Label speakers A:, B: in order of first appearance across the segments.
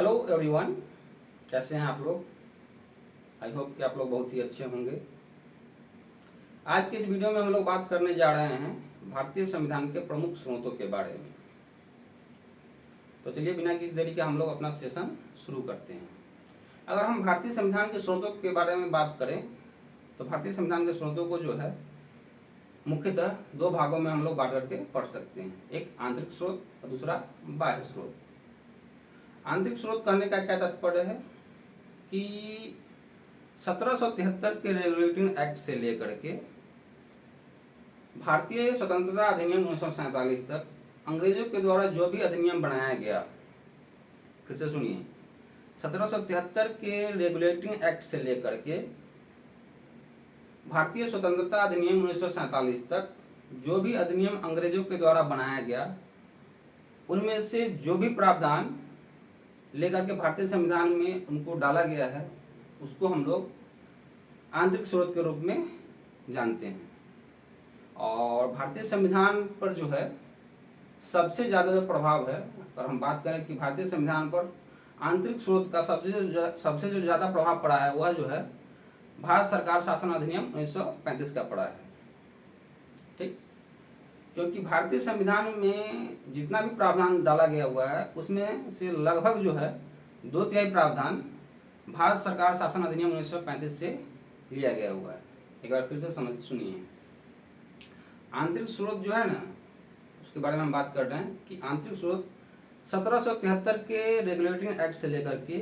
A: Hello everyone, कैसे हैं आप लोग। आई होप कि आप लोग बहुत ही अच्छे होंगे। आज के इस वीडियो में हम लोग बात करने जा रहे हैं भारतीय संविधान के प्रमुख स्रोतों के बारे में। तो चलिए बिना किसी देरी के हम लोग अपना सेशन शुरू करते हैं। अगर हम भारतीय संविधान के स्रोतों के बारे में बात करें तो भारतीय संविधान के स्रोतों को जो है मुख्यतः दो भागों में हम लोग बांट करके पढ़ सकते हैं। एक आंतरिक स्रोत और दूसरा बाह्य स्रोत। आंतरिक स्रोत कहने का क्या तात्पर्य है कि 1773 के रेगुलेटिंग एक्ट से लेकर के भारतीय स्वतंत्रता अधिनियम 1947 तक अंग्रेजों के द्वारा जो भी अधिनियम बनाया गया, फिर से सुनिए, 1773 के रेगुलेटिंग एक्ट से लेकर के भारतीय स्वतंत्रता अधिनियम 1947 तक जो भी अधिनियम अंग्रेजों के द्वारा बनाया गया, उनमें से जो भी प्रावधान लेकर के भारतीय संविधान में उनको डाला गया है, उसको हम लोग आंतरिक स्रोत के रूप में जानते हैं। और भारतीय संविधान पर जो है सबसे ज़्यादा जो प्रभाव है, अगर हम बात करें कि भारतीय संविधान पर आंतरिक स्रोत का सबसे जो ज़्यादा प्रभाव पड़ा है, वह जो है भारत सरकार शासन अधिनियम 1935 का पड़ा है। ठीक, क्योंकि भारतीय संविधान में जितना भी प्रावधान डाला गया हुआ है उसमें से लगभग जो है 2/3 प्रावधान भारत सरकार शासन अधिनियम 1935 से लिया गया हुआ है। एक बार फिर से समझ सुनिए, आंतरिक स्रोत जो है ना, उसके बारे में हम बात कर रहे हैं कि आंतरिक स्रोत 1773 के रेगुलेटिंग एक्ट से लेकर के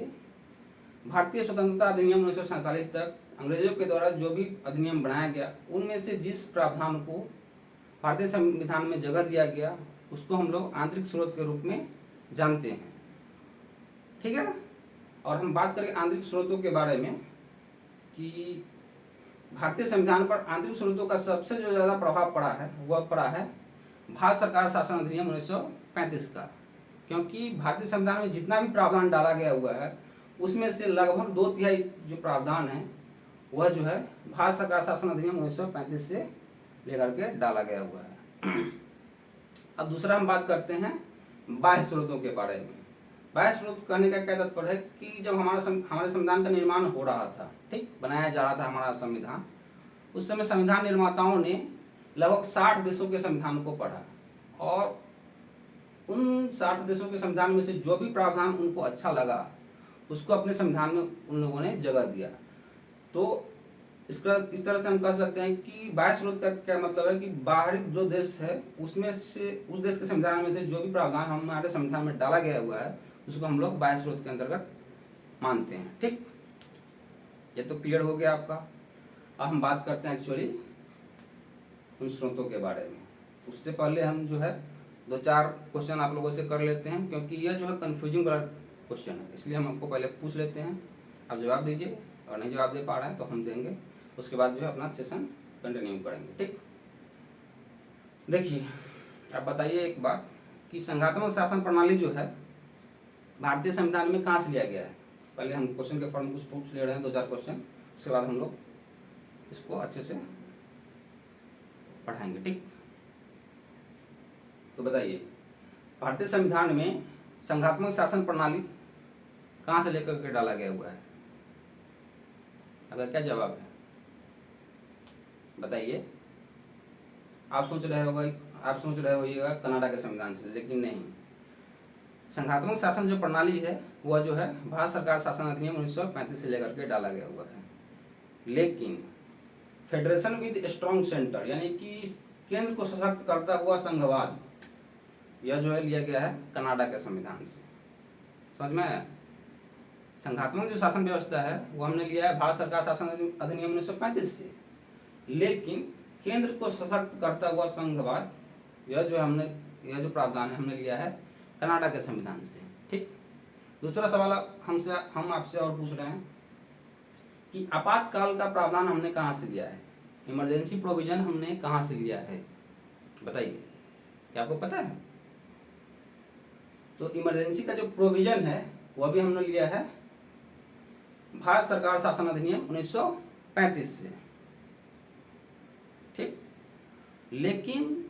A: भारतीय स्वतंत्रता अधिनियम 1947 तक अंग्रेजों के द्वारा जो भी अधिनियम बनाया गया, उनमें से जिस प्रावधान को भारतीय संविधान में जगह दिया गया, उसको हम लोग आंतरिक स्रोत के रूप में जानते हैं। ठीक है। और हम बात करें आंतरिक स्रोतों के बारे में कि भारतीय संविधान पर आंतरिक स्रोतों का सबसे जो ज़्यादा प्रभाव पड़ा है, वह पड़ा है भारत सरकार शासन अधिनियम 1935 का। क्योंकि भारतीय संविधान में जितना भी प्रावधान डाला गया हुआ है, उसमें से लगभग 2/3 जो प्रावधान है वह जो है भारत सरकार शासन अधिनियम 1935 से लेकर के डाला गया हुआ है। अब दूसरा हम बात करते हैं बाह्य स्रोतों के बारे में। बाह्य स्रोत कहने का क्या तात्पर्य है कि जब हमारे संविधान का निर्माण हो रहा था, ठीक, बनाया जा रहा था हमारा संविधान, उस समय संविधान निर्माताओं ने लगभग 60 देशों के संविधान को पढ़ा और उन 60 देशों के संविधान में से जो भी प्रावधान उनको अच्छा लगा उसको अपने संविधान में उन लोगों ने जगह दिया। तो इस तरह से हम कह सकते हैं कि बाह्य स्रोत का क्या मतलब है कि बाहरी जो देश है उसमें से, उस देश के संविधान में से जो भी प्रावधान हमारे संविधान में डाला गया हुआ है, उसको हम लोग बाह्य स्रोत के अंतर्गत मानते हैं। ठीक, ये तो क्लियर हो गया आपका। अब हम बात करते हैं एक्चुअली उन स्रोतों के बारे में। उससे पहले हम जो है 2-4 क्वेश्चन आप लोगों से कर लेते हैं, क्योंकि यह जो है कन्फ्यूजिंग वाला क्वेश्चन है, इसलिए हम आपको पहले पूछ लेते हैं, आप जवाब दीजिए, और नहीं जवाब दे पा रहे हैं तो हम देंगे, उसके बाद जो है अपना सेशन कंटिन्यू करेंगे। ठीक, देखिए, अब बताइए एक बात कि संघात्मक शासन प्रणाली जो है भारतीय संविधान में कहाँ से लिया गया है। पहले हम क्वेश्चन के फॉर्म में कुछ पूछ ले रहे हैं, 2-4 क्वेश्चन, उसके बाद हम लोग इसको अच्छे से पढ़ाएंगे। ठीक, तो बताइए भारतीय संविधान में संघात्मक शासन प्रणाली कहाँ से लेकर के डाला गया हुआ है। अगर क्या जवाब है बताइए। आप सोच रहे होइएगा कनाडा के संविधान से, लेकिन नहीं। संघात्मक शासन जो प्रणाली है वह जो है भारत सरकार शासन अधिनियम 1935 से लेकर के डाला गया हुआ है। लेकिन फेडरेशन विद स्ट्रॉन्ग सेंटर, यानी कि केंद्र को सशक्त करता हुआ संघवाद, यह जो है लिया गया है कनाडा के संविधान से। समझ में आया। संघात्मक जो शासन व्यवस्था है वो हमने लिया है भारत सरकार शासन अधिनियम 1935 से, लेकिन केंद्र को सशक्त करता हुआ संघवाद, यह जो प्रावधान है हमने लिया है कनाडा के संविधान से। ठीक, दूसरा सवाल हम आपसे और पूछ रहे हैं कि आपातकाल का प्रावधान हमने कहाँ से लिया है, इमरजेंसी प्रोविजन हमने कहाँ से लिया है, बताइए, क्या आपको पता है। तो इमरजेंसी का जो प्रोविजन है वह भी हमने लिया है भारत सरकार शासन अधिनियम 1935 से। ठीक, लेकिन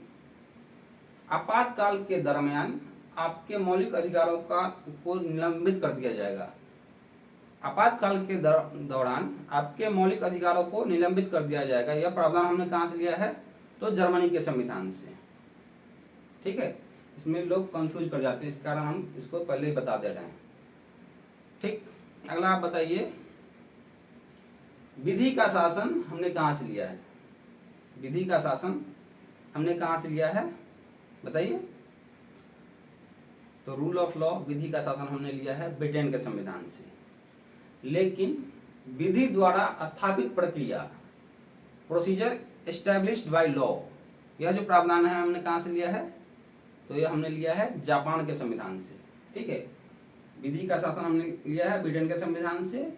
A: आपातकाल के दरमियान आपके मौलिक अधिकारों को निलंबित कर दिया जाएगा। आपातकाल के दौरान आपके मौलिक अधिकारों को निलंबित कर दिया जाएगा। यह प्रावधान हमने कहाँ से लिया है? तो जर्मनी के संविधान से। ठीक है, इसमें लोग कंफ्यूज कर जाते हैं, इस कारण हम इसको पहले ही बता दे रहे हैं। ठीक, अगला आप बताइए, विधि का शासन हमने कहाँ से लिया है? विधि का शासन हमने कहाँ से लिया है बताइए? तो रूल ऑफ लॉ, विधि का शासन हमने लिया है ब्रिटेन के संविधान से। लेकिन विधि द्वारा स्थापित प्रक्रिया, प्रोसीजर एस्टैब्लिश्ड बाय लॉ, यह जो प्रावधान है हमने कहाँ से लिया है? तो यह हमने लिया है जापान के संविधान से। ठीक है, विधि का शासन हमने लिया है ब्रिटेन के संविधान से,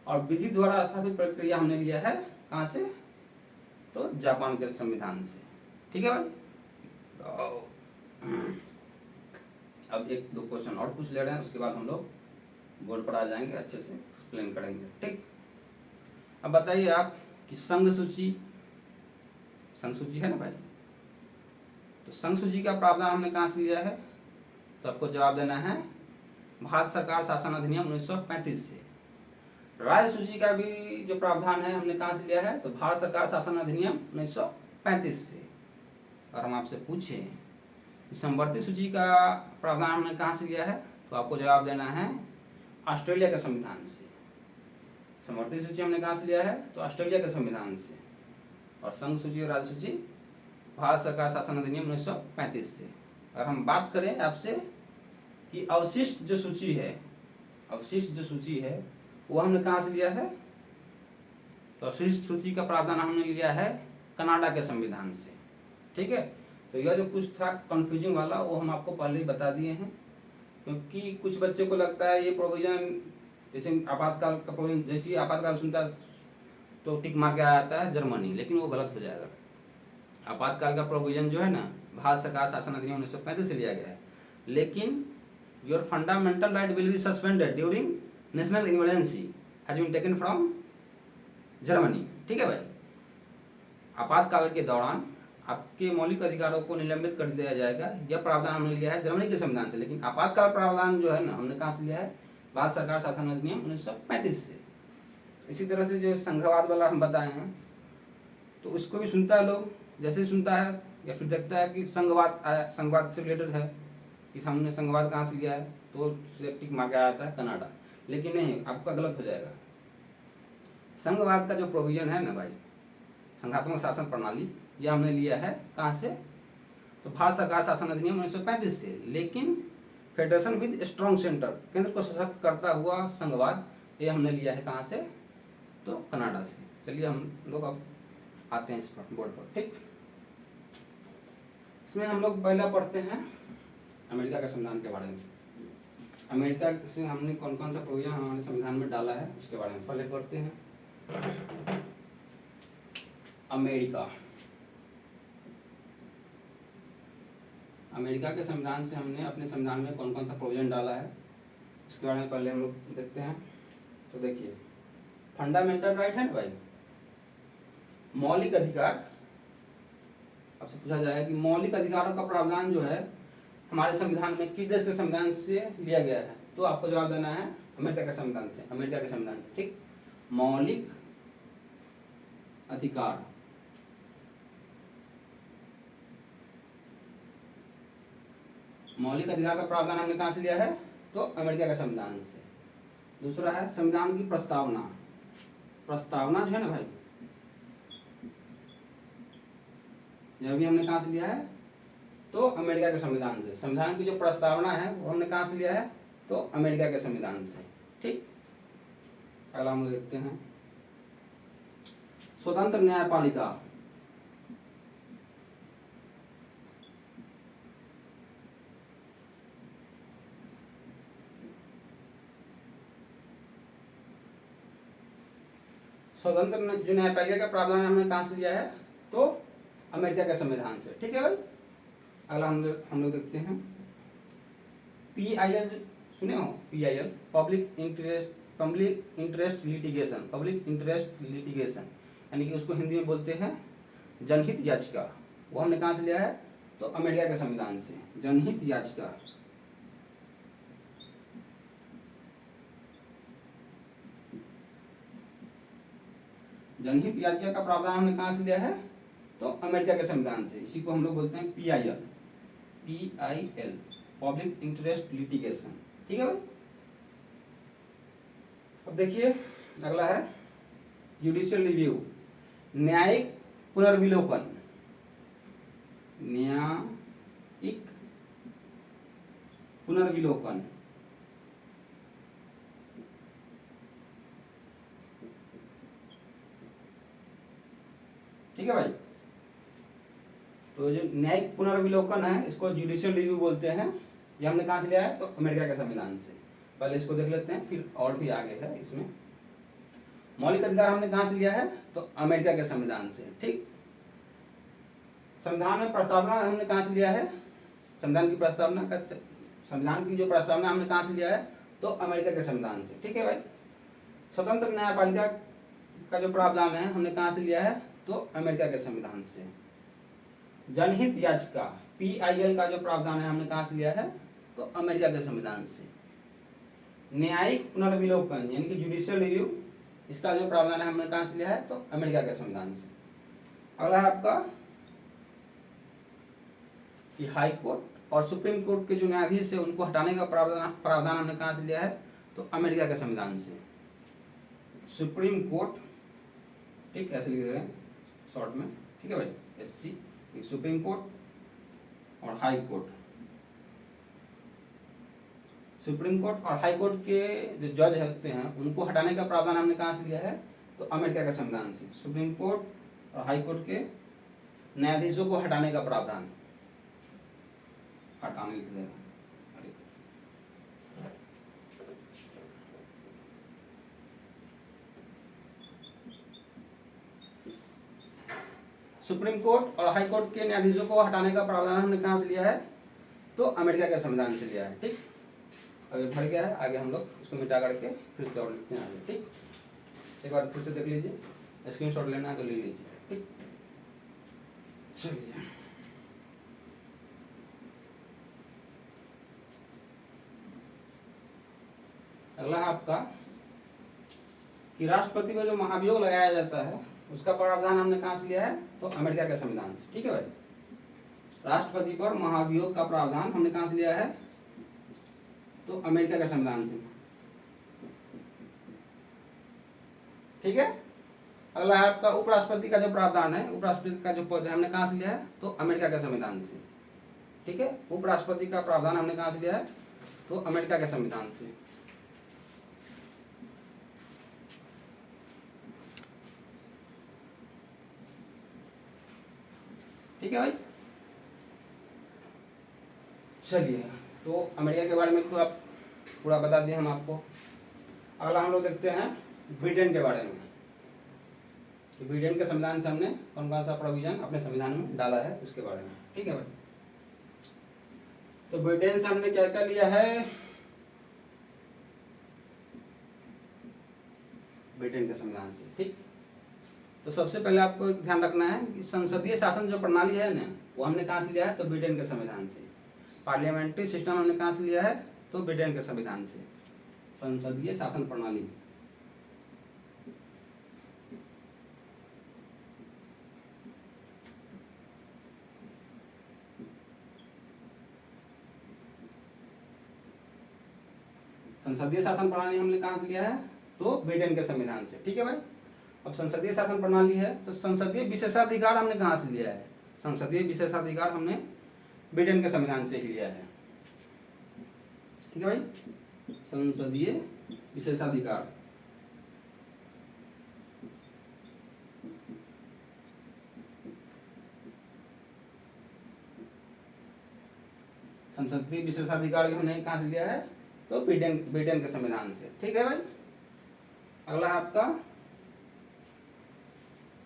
A: और विधि द्वारा स्थापित प्रक्रिया हमने लिया है कहाँ से? तो जापान के संविधान से। ठीक है भाई, अब एक दो क्वेश्चन और पूछ ले रहे हैं, उसके बाद हम लोग बोर्ड पर आ जाएंगे, अच्छे से एक्सप्लेन करेंगे। ठीक, अब बताइए आप कि संघ सूची है ना भाई, तो संघ सूची का प्रावधान हमने कहाँ से लिया है? तो आपको जवाब देना है भारत सरकार शासन अधिनियम 1935 से। राज्य सूची का भी जो प्रावधान है हमने कहाँ से लिया है? तो भारत सरकार शासन अधिनियम 1935 से। और हम आपसे पूछें कि समवर्ती सूची का प्रावधान हमने कहाँ से लिया है? तो आपको जवाब देना है ऑस्ट्रेलिया के संविधान से। समवर्ती सूची हमने कहाँ से लिया है? तो ऑस्ट्रेलिया के संविधान से। और संघ सूची और राज्य सूची भारत सरकार शासन अधिनियम 1935 से। और हम बात करें आपसे कि अवशिष्ट जो सूची है वो हमने कहाँ से लिया है? तो अवशिष्ट सूची का प्रावधान हमने लिया है कनाडा के संविधान से। ठीक है, तो यह जो कुछ था कंफ्यूजिंग वाला वो हम आपको पहले ही बता दिए हैं, क्योंकि कुछ बच्चे को लगता है ये प्रोविजन जैसे आपातकाल का प्रोविजन, जैसे ही आपातकाल सुनता तो टिक मार के आ जाता है जर्मनी, लेकिन वो गलत हो जाएगा। आपातकाल का प्रोविजन जो है ना भारत सरकार शासन अधिनियम 1935 से लिया गया है, लेकिन your fundamental right will be suspended during national emergency has been taken from Germany. ठीक है भाई, आपातकाल के दौरान आपके मौलिक अधिकारों को निलंबित कर दिया जाएगा, यह प्रावधान हमने लिया है जर्मनी के संविधान से। लेकिन आपातकाल प्रावधान जो है ना हमने कहाँ से लिया है? भारत सरकार शासन अधिनियम 1935 से। इसी तरह से जो संघवाद वाला हम बताए हैं, तो उसको भी सुनता है लोग, जैसे सुनता है या फिर देखता है कि संघवाद से रिलेटेड है कि हमने संघवाद कहाँ से लिया है, तो टिक मार के आ जाता है कनाडा। लेकिन नहीं, आपका गलत हो जाएगा। संघवाद का जो प्रोविजन है ना भाई, संघात्मक शासन प्रणाली, यह हमने लिया है कहाँ से? तो भारत सरकार शासन अधिनियम 1935 से। लेकिन फेडरेशन विद स्ट्रॉन्ग सेंटर, केंद्र को सशक्त करता हुआ संघवाद, ये हमने लिया है कहाँ से? तो कनाडा से। चलिए हम लोग अब आते हैं इस पर बोर्ड पर। ठीक, इसमें हम लोग पहला पढ़ते हैं अमेरिका के संविधान के बारे में। अमेरिका से हमने कौन कौन सा प्रोविजन हमारे संविधान में डाला है उसके बारे में पहले पढ़ते हैं। अमेरिका के संविधान से हमने अपने संविधान में कौन कौन सा प्रोविजन डाला है उसके बारे में पहले हम लोग देखते हैं। तो देखिए, फंडामेंटल राइट है ना भाई, मौलिक अधिकार। आपसे पूछा जाएगा कि मौलिक अधिकारों का प्रावधान जो है हमारे संविधान में किस देश के संविधान से लिया गया है? तो आपको जवाब देना है अमेरिका के संविधान से। अमेरिका के संविधान से। ठीक, मौलिक अधिकार का प्रावधान हमने कहाँ से लिया है? तो अमेरिका के संविधान से। दूसरा है संविधान की प्रस्तावना जो है ना भाई, यह भी हमने कहाँ से लिया है? तो अमेरिका के संविधान से। संविधान की जो प्रस्तावना है वो हमने कहाँ से लिया है? तो अमेरिका के संविधान से। ठीक, अगला हम देखते हैं स्वतंत्र न्यायपालिका। स्वतंत्र जो न्यायपालिका का प्रावधान हमने कहाँ से लिया है? तो अमेरिका के संविधान से। ठीक है भाई, अगला हम लोग देखते हैं PIL। सुने हो PIL, पब्लिक इंटरेस्ट लिटिगेशन, यानी कि उसको हिंदी में बोलते हैं जनहित याचिका। वो हमने कहाँ से लिया है? तो अमेरिका के संविधान से। जनहित याचिका जनहित याचिका का प्रावधान हमने कहाँ से लिया है? तो अमेरिका के संविधान से। इसी को हम लोग बोलते हैं PIL, पब्लिक इंटरेस्ट लिटिगेशन। ठीक है भाई। अब देखिए अगला है जुडिशियल रिव्यू, न्यायिक पुनर्विलोकन। न्यायिक पुनर्विलोकन ठीक है भाई। तो जो न्यायिक पुनर्विलोकन है इसको जुडिशियल रिव्यू बोलते हैं। ये हमने कहाँ से लिया है? तो अमेरिका के संविधान से। पहले इसको देख लेते हैं, फिर और भी आगे है इसमें। मौलिक अधिकार हमने कहाँ से लिया है? तो अमेरिका के संविधान से। ठीक। संविधान में प्रस्तावना हमने कहाँ से लिया है? संविधान की प्रस्तावना का, संविधान की जो प्रस्तावना हमने कहाँ से लिया है? तो अमेरिका के संविधान से। ठीक है भाई। स्वतंत्र न्यायपालिका का जो प्रावधान है हमने कहाँ से लिया है? तो अमेरिका के संविधान से। जनहित याचिका PIL का जो प्रावधान है हमने कहाँ से लिया है? तो अमेरिका के संविधान से। न्यायिक पुनर्विलोकन यानी कि जुडिशियल रिव्यू, इसका जो प्रावधान है हमने कहाँ से लिया है? तो अमेरिका के संविधान से। अगला है आपका कि हाई कोर्ट और सुप्रीम कोर्ट के जो न्यायाधीश है उनको हटाने का प्रावधान हमने कहाँ से लिया है? तो अमेरिका के संविधान से। सुप्रीम कोर्ट, ठीक, ऐसे लिख रहे हैं शॉर्ट में। ठीक है भाई, SC, सुप्रीम कोर्ट और हाई कोर्ट। सुप्रीम कोर्ट और हाई कोर्ट के जो जज होते हैं उनको हटाने का प्रावधान हमने कहाँ से लिया है? तो अमेरिका के संविधान से। सुप्रीम कोर्ट और हाई कोर्ट के न्यायाधीशों को हटाने का प्रावधान, हटाने लिख देना। सुप्रीम कोर्ट और हाई कोर्ट के न्यायाधीशों को हटाने का प्रावधान हमने कहाँ से लिया है? तो अमेरिका के संविधान से लिया है। ठीक। अभी भर गया है, आगे हम लोग उसको मिटा करके फिर से और लिखते हैं आगे। ठीक, एक बार फिर से देख लीजिए, स्क्रीनशॉट लेना है तो ले लीजिए। ठीक, चलिए अगला है आपका कि राष्ट्रपति पर जो महाभियोग लगाया जाता है उसका प्रावधान हमने कहाँ से लिया है? तो अमेरिका के संविधान से। ठीक है भाई। राष्ट्रपति पर महाभियोग का प्रावधान हमने कहाँ से लिया है? तो अमेरिका के संविधान से। ठीक है। अगला है आपका उपराष्ट्रपति का जो प्रावधान है, उपराष्ट्रपति का जो पद है हमने कहाँ से लिया है? तो अमेरिका के संविधान से। ठीक है। उपराष्ट्रपति का प्रावधान हमने कहाँ से लिया है? तो अमेरिका के संविधान से। ठीक है भाई। चलिए, तो अमेरिका के बारे में तो आप पूरा बता दिए हम आपको। अगला हम लोग देखते हैं ब्रिटेन के बारे में। ब्रिटेन के संविधान से हमने कौन कौन सा प्रोविजन अपने संविधान में डाला है उसके बारे में। ठीक है भाई। तो ब्रिटेन से हमने क्या क्या लिया है? ब्रिटेन के संविधान से। ठीक। तो सबसे पहले आपको ध्यान रखना है कि संसदीय शासन जो प्रणाली है ना, वो हमने कहाँ से लिया है? तो ब्रिटेन के संविधान से। पार्लियामेंट्री सिस्टम हमने कहाँ से लिया है? तो ब्रिटेन के संविधान से। संसदीय शासन प्रणाली, संसदीय शासन प्रणाली हमने कहाँ से लिया है? तो ब्रिटेन के संविधान से। ठीक है भाई। अब संसदीय शासन प्रणाली है तो संसदीय विशेषाधिकार हमने कहाँ से लिया है? संसदीय विशेषाधिकार हमने ब्रिटेन के संविधान से ही लिया है। ठीक है भाई। संसदीय विशेषाधिकार, संसदीय विशेषाधिकार भी हमने कहाँ से लिया है? तो ब्रिटेन के संविधान से। ठीक है भाई। अगला है आपका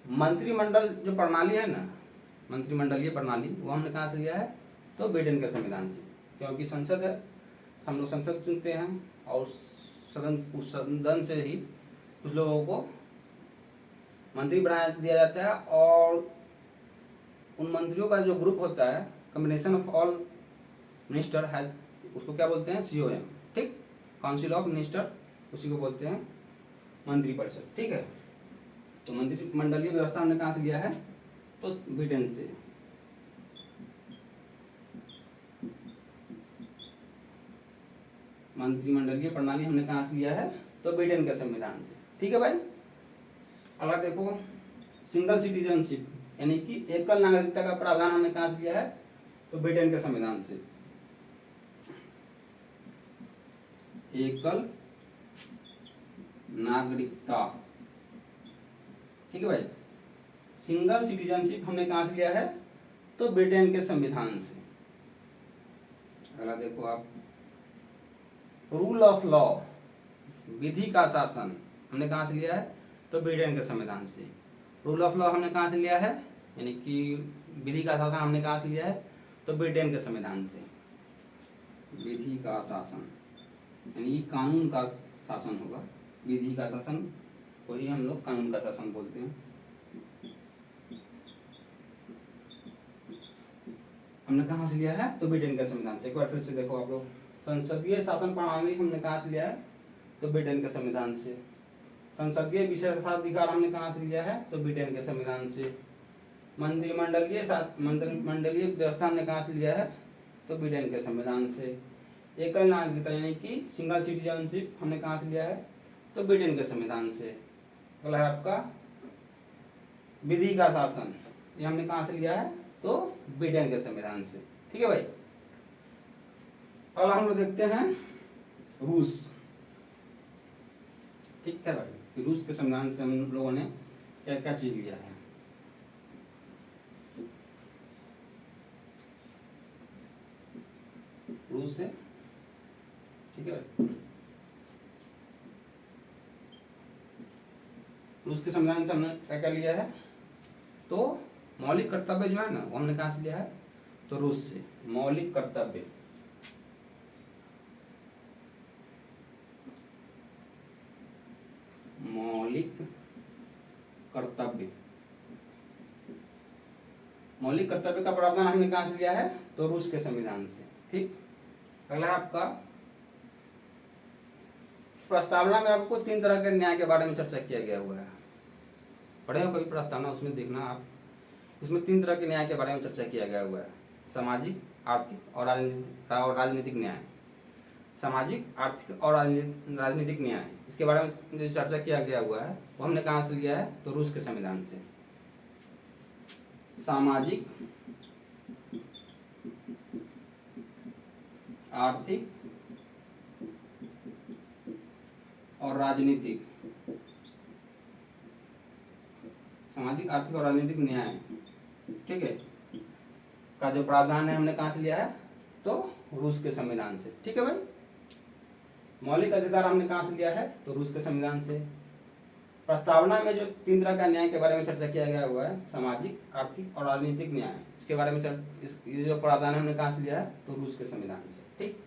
A: मंत्रिमंडल जो प्रणाली है ना, मंत्रिमंडलीय प्रणाली, वो हमने कहाँ से लिया है? तो ब्रिटेन के संविधान से। क्योंकि संसद है, हम लोग संसद चुनते हैं और उस सदन से ही कुछ लोगों को मंत्री बना दिया जाता है और उन मंत्रियों का जो ग्रुप होता है, कॉम्बिनेशन ऑफ ऑल मिनिस्टर है, उसको क्या बोलते हैं? COM। ठीक, काउंसिल ऑफ मिनिस्टर, उसी को बोलते हैं मंत्रिपरिषद। ठीक है। तो मंत्रिमंडलीय व्यवस्था हमने कहाँ से लिया है? तो ब्रिटेन से। मंत्रिमंडलीय प्रणाली हमने कहाँ से लिया है? तो ब्रिटेन के संविधान से। ठीक है भाई। अगला देखो, सिंगल सिटीजनशिप यानी कि एकल नागरिकता का प्रावधान हमने कहाँ से लिया है? तो ब्रिटेन के संविधान से। एकल नागरिकता, ठीक है भाई। सिंगल सिटीजनशिप हमने कहाँ से लिया है? तो ब्रिटेन के संविधान से। अगला देखो आप, रूल ऑफ लॉ, विधि का शासन हमने कहाँ से लिया है? तो ब्रिटेन के संविधान से। रूल ऑफ लॉ हमने कहाँ से लिया है? यानी कि विधि का शासन हमने कहाँ से लिया है? तो ब्रिटेन के संविधान से। विधि का शासन यानी कानून का शासन होगा, विधि का शासन को ही हम लोग कानून का शासन बोलते हैं। हमने कहाँ से लिया है? तो ब्रिटेन के संविधान से। एक बार फिर से देखो आप लोग, संसदीय शासन प्रणाली हमने कहाँ से लिया है? तो ब्रिटेन के संविधान से। संसदीय विशेषाधिकार हमने कहाँ से लिया है? तो ब्रिटेन के संविधान से। मंत्रिमंडलीय व्यवस्था हमने कहाँ से लिया है? तो ब्रिटेन के संविधान से। एकल नागरिकता यानी कि सिंगल सिटीजनशिप हमने कहाँ से लिया है? तो ब्रिटेन के संविधान से। अगला है आपका विधि का शासन, ये हमने कहाँ से लिया है? तो ब्रिटेन के संविधान से। ठीक है भाई। अगला हम लोग देखते हैं रूस। ठीक है भाई, कि रूस के संविधान से हम लोगों ने क्या क्या चीज लिया है। रूस से, ठीक है भाई। रूस के संविधान से हमने क्या क्या लिया है? तो मौलिक कर्तव्य जो है ना, वो हमने कहाँ से लिया है? तो रूस से। मौलिक कर्तव्य, मौलिक कर्तव्य, मौलिक कर्तव्य का प्रावधान हमने कहाँ से लिया है? तो रूस के संविधान से। ठीक। अगला है आपका, प्रस्तावना में आपको 3 तरह के न्याय के बारे में चर्चा किया गया हुआ है। पढ़े हो कभी प्रस्तावना? उसमें देखना आप, उसमें 3 तरह के न्याय के बारे में चर्चा किया गया हुआ है। सामाजिक, आर्थिक और राजनीतिक न्याय। सामाजिक, आर्थिक और राजनीतिक न्याय, इसके बारे में जो चर्चा किया गया हुआ है वो हमने कहाँ से लिया है? तो रूस के संविधान से। सामाजिक, आर्थिक और राजनीतिक, सामाजिक, आर्थिक और राजनीतिक न्याय, ठीक है, का जो प्रावधान है हमने कहाँ से लिया है? तो रूस के संविधान से। ठीक है भाई। मौलिक अधिकार हमने कहाँ से लिया है? तो रूस के संविधान से। प्रस्तावना में जो 3 तरह का न्याय के बारे में चर्चा किया गया हुआ है, सामाजिक, आर्थिक और राजनीतिक न्याय, इसके बारे में ये जो प्रावधान हमने कहाँ से लिया है? तो रूस के संविधान से। ठीक।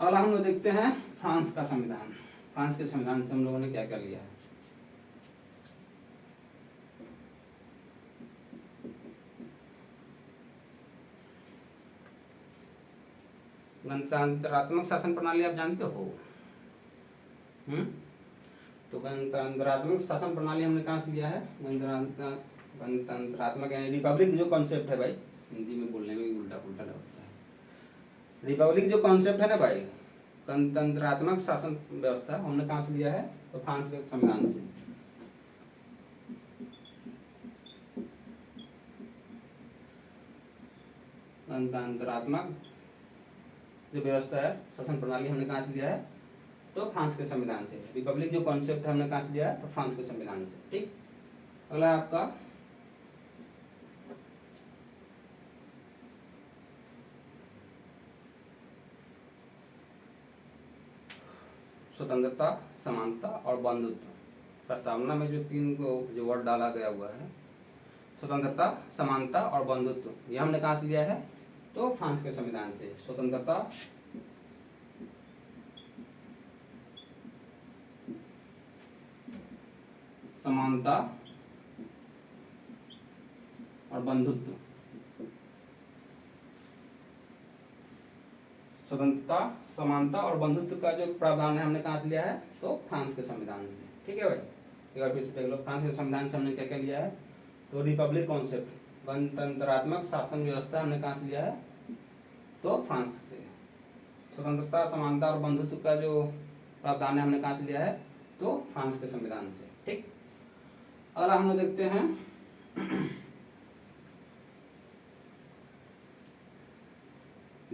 A: अगला हम लोग देखते हैं फ्रांस का संविधान। फ्रांस के संविधान से हम लोगों ने क्या क्या लिया है? गणतंत्रात्मक शासन प्रणाली आप जानते हो? तो गणतंत्रात्मक शासन प्रणाली हमने कहाँ से लिया है? गणतंत्रात्मक यानी रिपब्लिक जो कॉन्सेप्ट है भाई, हिंदी में बोलने में उल्टा पुल्टा लगता है। रिपब्लिक जो कॉन्सेप्ट है ना भाई, गणतंत्रात्मक शासन व्यवस्था, हमने कहाँ से लिया है? तो फ्रांस के संविधान से। गणतंत्रात्मक जो व्यवस्था है, शासन प्रणाली, हमने कहाँ से लिया है? तो फ्रांस के संविधान से। रिपब्लिक जो कॉन्सेप्ट है हमने कहाँ से लिया है? तो फ्रांस के संविधान से। ठीक। अगला आपका स्वतंत्रता, समानता और बंधुत्व। प्रस्तावना में जो 3 को जो वर्ड डाला गया हुआ है, स्वतंत्रता, समानता और बंधुत्व, यह हमने कहाँ से लिया है? तो फ्रांस के संविधान से। स्वतंत्रता, समानता और बंधुत्व। स्वतंत्रता, समानता और बंधुत्व का जो प्रावधान है हमने कहाँ से लिया है? तो फ्रांस के संविधान से। ठीक है भाई। एक बार फिर से देख लो, फ्रांस के संविधान से हमने क्या क्या लिया है, तो रिपब्लिक कॉन्सेप्ट, गणतंत्रात्मक शासन व्यवस्था हमने कहाँ से लिया है, तो फ्रांस से। स्वतंत्रता, समानता और बंधुत्व का जो प्रावधान है हमने कहाँ से लिया है, तो फ्रांस के संविधान से। ठीक, अगला हम लोग देखते हैं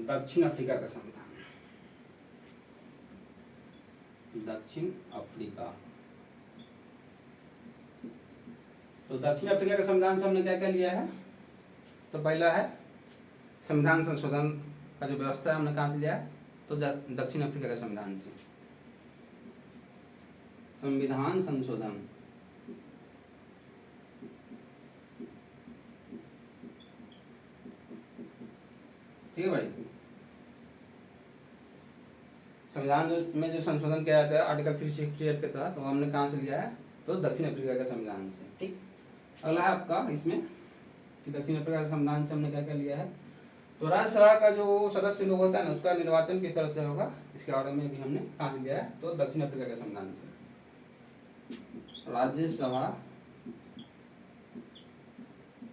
A: दक्षिण अफ्रीका का संविधान। दक्षिण अफ्रीका, तो दक्षिण अफ्रीका के संविधान से हमने क्या क्या लिया है, तो पहला है संविधान संशोधन का जो व्यवस्था है हमने कहाँ से लिया है, तो दक्षिण अफ्रीका के संविधान से। संविधान संशोधन, ठीक है भाई। संविधान में जो संशोधन किया जाता है आर्टिकल 368 के तहत, तो हमने कहाँ से लिया है, तो दक्षिण अफ्रीका के संविधान से। ठीक, अगला है आपका इसमें कि दक्षिण अफ्रीका के संविधान से हमने क्या क्या लिया है, तो राज्यसभा का जो सदस्य लोग होता है ना, उसका निर्वाचन किस तरह से होगा, इसके बारे में भी हमने कहाँ से लिया है, तो दक्षिण अफ्रीका के संविधान से। राज्यसभा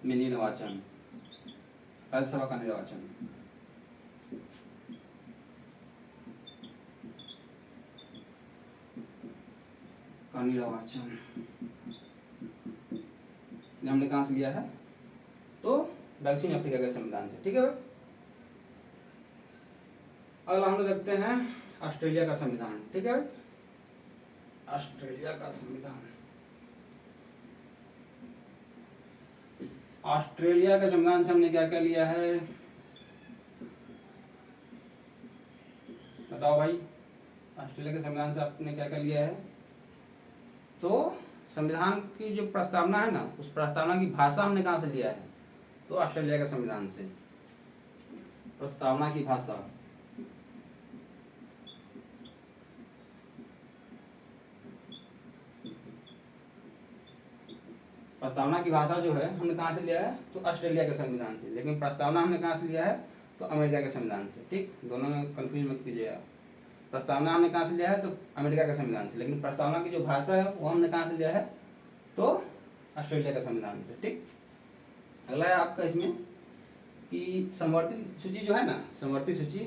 A: में निर्वाचन, राज्यसभा का निर्वाचन, हमने कहाँ से लिया है, तो दक्षिण अफ्रीका के संविधान से। ठीक है भाई, अगला हम लोग देखते हैं ऑस्ट्रेलिया का संविधान। ठीक है, ऑस्ट्रेलिया का संविधान, ऑस्ट्रेलिया के संविधान से हमने क्या क्या लिया है, बताओ भाई। ऑस्ट्रेलिया के संविधान से आपने क्या क्या लिया है, तो संविधान की जो प्रस्तावना है ना, उस प्रस्तावना की भाषा हमने कहाँ से लिया है, तो ऑस्ट्रेलिया के संविधान से। प्रस्तावना की भाषा, प्रस्तावना की भाषा जो है हमने कहाँ से लिया है, तो ऑस्ट्रेलिया के संविधान से। लेकिन प्रस्तावना हमने कहाँ से लिया है, तो अमेरिका के संविधान से। ठीक, दोनों में कंफ्यूज मत कीजिएगा। प्रस्तावना हमने कहाँ से लिया है, तो अमेरिका के संविधान से, लेकिन प्रस्तावना की जो भाषा है वो हमने कहाँ से लिया है, तो ऑस्ट्रेलिया के संविधान से। ठीक, अगला है आपका इसमें कि समवर्ती सूची जो है ना, समवर्ती सूची,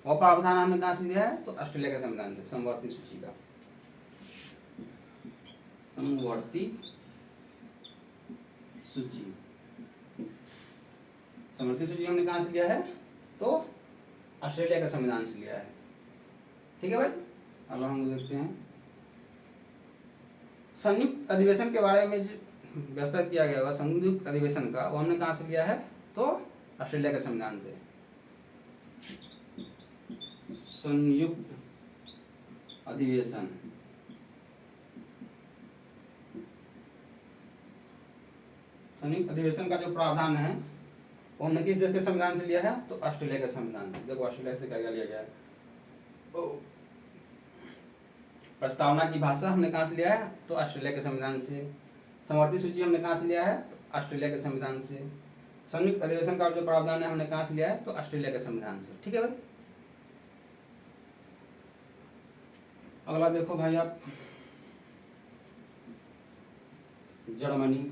A: वो प्रावधान हमने कहाँ से लिया है, तो ऑस्ट्रेलिया के संविधान से। समवर्ती सूची का, समवर्ती सूची, समवर्ती सूची हमने कहाँ से लिया है, तो ऑस्ट्रेलिया के संविधान से लिया है। ठीक है भाई, अब हम देखते हैं संयुक्त अधिवेशन के बारे में जो व्यवस्था किया गया होगा संयुक्त अधिवेशन का, वो हमने कहाँ से लिया है, तो ऑस्ट्रेलिया के संविधान से। संयुक्त अधिवेशन, संयुक्त अधिवेशन का जो प्रावधान है वो हमने किस देश के संविधान से लिया है, तो ऑस्ट्रेलिया के संविधान से। देखो ऑस्ट्रेलिया से क्या क्या लिया गया है, प्रस्तावना की भाषा हमने कहाँ से लिया है, तो ऑस्ट्रेलिया के संविधान से। समवर्ती सूची हमने कहाँ से लिया है, तो ऑस्ट्रेलिया के संविधान से। संयुक्त अधिवेशन का जो प्रावधान है हमने कहाँ से लिया है, तो ऑस्ट्रेलिया के संविधान से। ठीक है भाई, अगला देखो भाई आप, जर्मनी।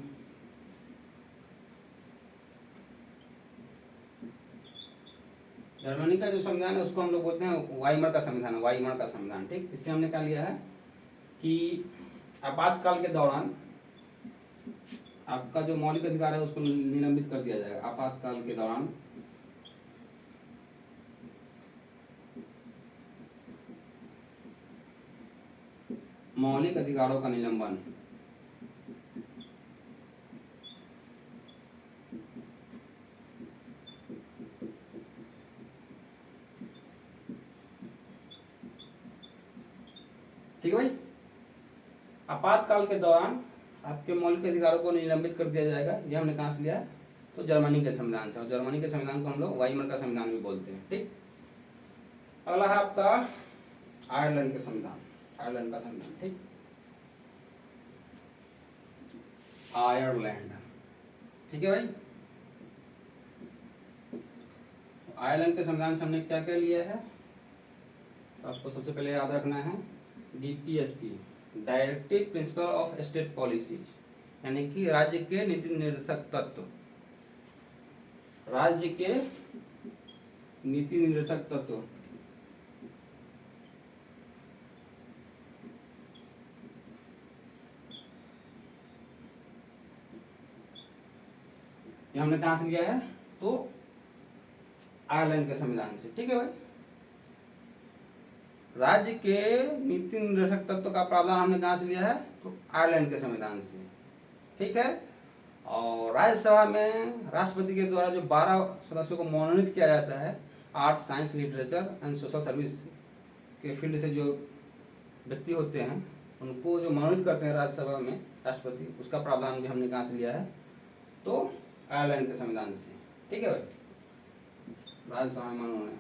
A: जर्मनी का जो संविधान है उसको हम लोग बोलते हैं वाइमर का संविधान, वाइमर का संविधान। ठीक, इससे हमने क्या लिया है कि आपातकाल के दौरान आपका जो मौलिक अधिकार है उसको निलंबित कर दिया जाएगा। आपातकाल के दौरान मौलिक अधिकारों का निलंबन, ठीक है भाई। आपातकाल के दौरान आपके मौलिक अधिकारों को निलंबित कर दिया जाएगा, ये हमने कहाँ से लिया है, तो जर्मनी के संविधान से। और जर्मनी के संविधान को हम लोग वाइमर का संविधान भी बोलते हैं। ठीक, अगला है आपका आयरलैंड का संविधान, आयरलैंड का संविधान। ठीक, आयरलैंड, ठीक है भाई। आयरलैंड के संविधान से हमने क्या क्या लिया है, आपको सबसे पहले याद रखना है DPSP, directive principle of state policies, यानी कि राज्य के नीति निर्देशक तत्व, राज्य के नीति निर्देशक तत्व। ये हमने कहां से लिया है? तो आयरलैंड के संविधान से। ठीक है भाई, राज्य के नीति निर्देशक तत्व का प्रावधान हमने कहां से लिया है? तो आयरलैंड के संविधान से। ठीक है, और राज्यसभा में राष्ट्रपति के द्वारा जो 12 सदस्यों को मनोनीत किया जाता है, art, science, literature and social service के फील्ड से जो व्यक्ति होते हैं उनको जो मनोनीत करते हैं राज्यसभा में राष्ट्रपति, उसका प्रावधान भी हमने कहां से लिया है? तो आयरलैंड के संविधान से। ठीक है भाई, राज्यसभा में मनोनयन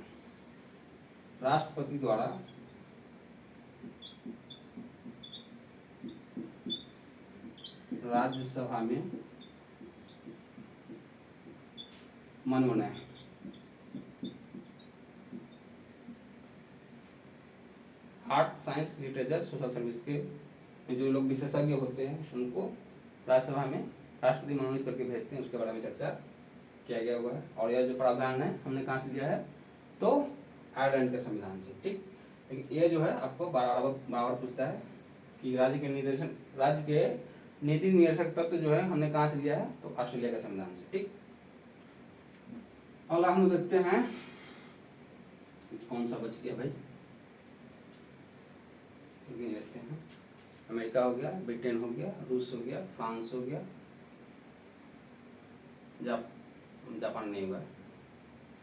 A: राष्ट्रपति द्वारा राज्यसभा में मनोनयन, art, science, literature, social service के जो लोग विशेषज्ञ होते हैं उनको राज्यसभा में राष्ट्रपति मनोनीत करके भेजते हैं, उसके बारे में चर्चा किया गया हुआ है। और यह जो प्रावधान है हमने कहाँ से लिया है? तो आयरलैंड के संविधान से। ठीक, लेकिन ये जो है आपको बराबर पूछता है कि राज्य के नीति निर्देशक तत्व जो है हमने कहाँ से लिया है? तो ऑस्ट्रेलिया के संविधान से। ठीक, अगला हम लोग देखते हैं कौन सा बच गया भाई, लेते हैं। अमेरिका हो गया, ब्रिटेन हो गया, रूस हो गया, फ्रांस हो गया, जापान नहीं हुआ,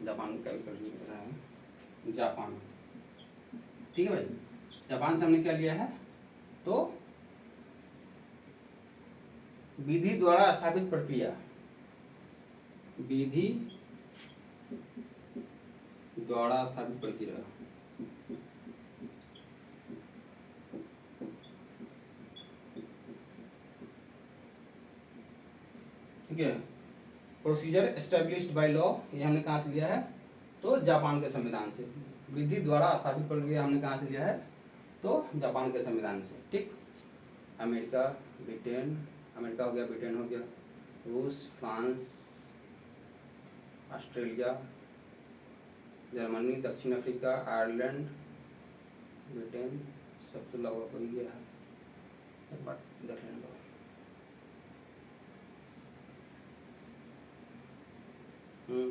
A: जापान का भी कर रहा है, जापान। ठीक है भाई, जापान से हमने क्या लिया है? तो विधि द्वारा स्थापित प्रक्रिया, विधि द्वारा स्थापित प्रक्रिया। ठीक है, प्रोसीजर एस्टेब्लिश्ड बाय लॉ, ये हमने कहाँ से लिया है? तो जापान के संविधान से। विधि द्वारा स्थापित प्रक्रिया हमने कहाँ से लिया है? तो जापान के संविधान से। ठीक, अमेरिका, ब्रिटेन, अमेरिका हो गया, ब्रिटेन हो गया, रूस, फ्रांस, ऑस्ट्रेलिया, जर्मनी, दक्षिण अफ्रीका, आयरलैंड, ब्रिटेन, सब तो लगभग हो ही गया है। एक बार देख लेना,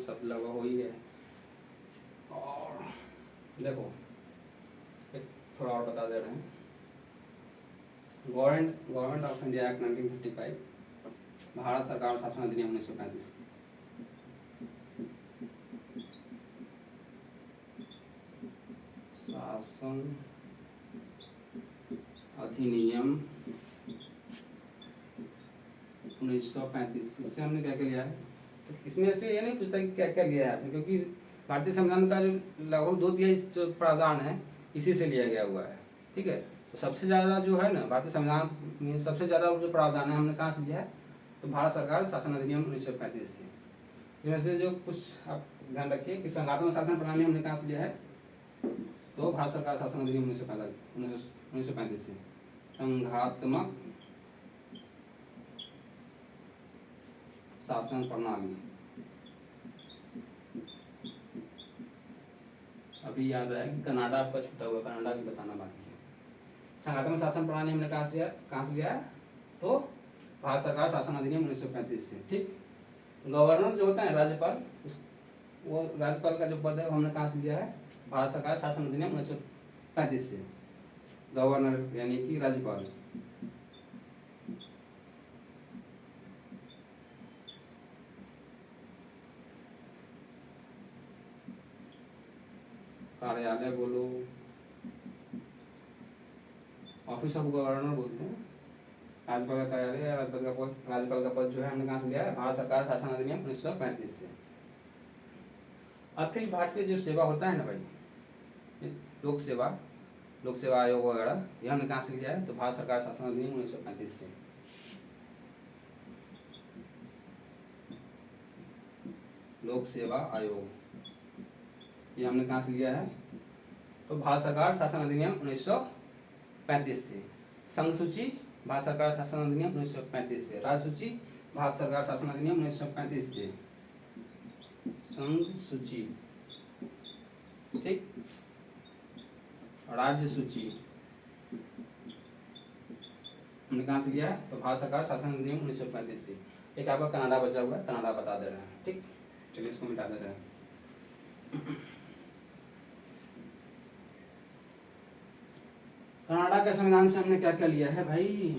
A: सब लगभग हो ही गया है। और देखो एक थोड़ा और बता दे रहे हैं। Government of India act 1955, Bharat सरकार शासन अधिनियम 1935। शासन अधिनियम 1935, इससे हमने क्या क्या लिया है? तो इसमें से ये नहीं पूछता कि क्या क्या लिया है आपने, क्योंकि भारतीय संविधान का जो लगभग 2/3 जो प्रावधान है इसी से लिया गया हुआ है। ठीक है, तो सबसे ज़्यादा जो है ना भारतीय संविधान में सबसे ज़्यादा जो प्रावधान है हमने कहाँ से लिया है? तो भारत सरकार शासन अधिनियम 1935 से। इसमें से जो कुछ आप ध्यान रखिए कि संघात्मक शासन प्रणाली हमने कहाँ से लिया है? तो भारत सरकार शासन अधिनियम 1935 से। संघात्मक शासन प्रणाली, अभी याद आया कि कनाडा आपका छूटा हुआ, कनाडा भी बताना बाकी है। संघात्मक शासन प्रणाली हमने कहाँ से लिया है? तो भारत सरकार शासन अधिनियम 1935 से। ठीक, गवर्नर जो होता है राज्यपाल, वो राज्यपाल का जो पद है हमने कहाँ से लिया है? भारत सरकार शासन अधिनियम 1935 से। गवर्नर यानी कि राज्यपाल। कार्यालय बोलो, ऑफिस ऑफ गवर्नर बोलते हैं। राज्यपाल का कार्यालय या राज्यपाल का पद जो है हमने कहाँ से लिया है? भारत सरकार शासन अधिनियम 1935 से। अखिल भारतीय जो सेवा होता है ना भाई, लोक सेवा आयोग वगैरह, ये हमने कहाँ से लिया है? तो भारत सरकार शासन अधिनियम 1935 से। लोक सेवा आयोग ये हमने कहाँ से लिया है? तो भारत सरकार शासन अधिनियम 1935 से। संघ सूची भारत सरकार शासन अधिनियम 1935 से, राज्य सूची भारत सरकार शासन अधिनियम 1935 से, संघ सूची, ठीक, राज्य सूची हमने कहाँ से लिया है, तो भारत सरकार शासन अधिनियम 1935 से। एक आपका कनाडा बचा हुआ है, कनाडा बता दे रहे हैं, ठीक, चलिए इसको मिटा दे रहे हैं। कनाडा के संविधान से हमने क्या क्या लिया है भाई,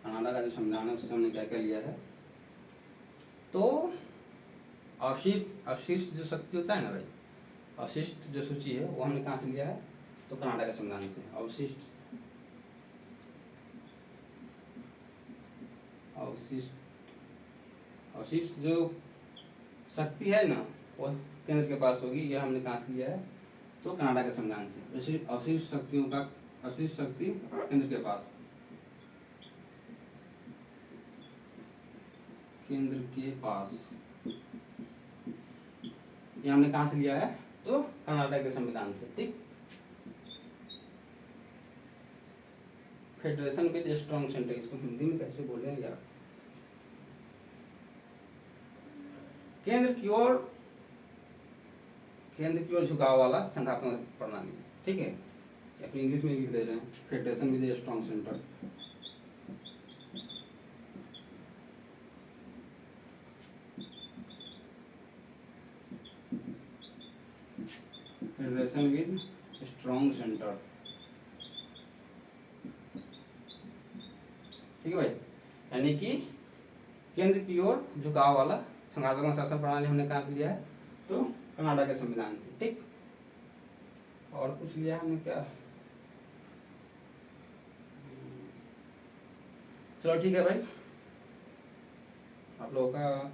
A: कनाडा का जो संविधान है उससे हमने क्या क्या लिया है, तो अवशिष्ट जो शक्ति होता है ना भाई, अवशिष्ट जो सूची है वो हमने कहाँ से लिया है, तो कनाडा के संविधान से। अवशिष्ट जो शक्ति है ना वो केंद्र के पास होगी, यह हमने कहाँ से लिया है, तो कनाडा के संविधान से। अवशिष्ट शक्ति केंद्र के पास, ये हमने कहाँ से लिया है, तो कनाडा के संविधान से, ठीक। फेडरेशन विद स्ट्रॉन्ग सेंटर, इसको हिंदी में कैसे बोले यार, केंद्र की ओर झुकाव वाला संघात्मक प्रणाली, ठीक है, या फिर इंग्लिश में लिख दे रहे हैं federation with strong centre. Federation with strong centre, ठीक है भाई, यानी कि केंद्र की ओर झुकाव वाला संघात्मक शासन प्रणाली हमने कहाँ से लिया है, तो कनाडा के संविधान से, ठीक। और कुछ लिया हमने क्या, चलो ठीक है भाई, आप लोगों का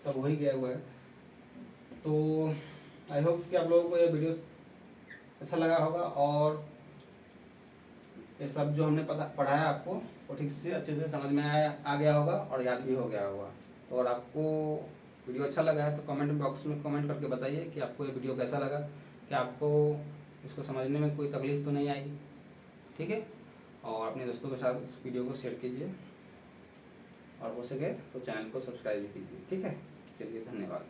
A: सब हो ही गया हुआ है, तो आई होप कि आप लोगों को ये वीडियो अच्छा लगा होगा, और ये सब जो हमने पढ़ाया आपको वो ठीक से अच्छे से समझ में आ गया होगा और याद भी हो गया होगा। तो और आपको वीडियो अच्छा लगा है तो कमेंट बॉक्स में कमेंट करके बताइए कि आपको ये वीडियो कैसा लगा, कि आपको इसको समझने में कोई तकलीफ तो नहीं आई, ठीक है। और अपने दोस्तों के साथ इस वीडियो को शेयर कीजिए, और हो सके तो चैनल को सब्सक्राइब भी कीजिए, ठीक है। चलिए, धन्यवाद।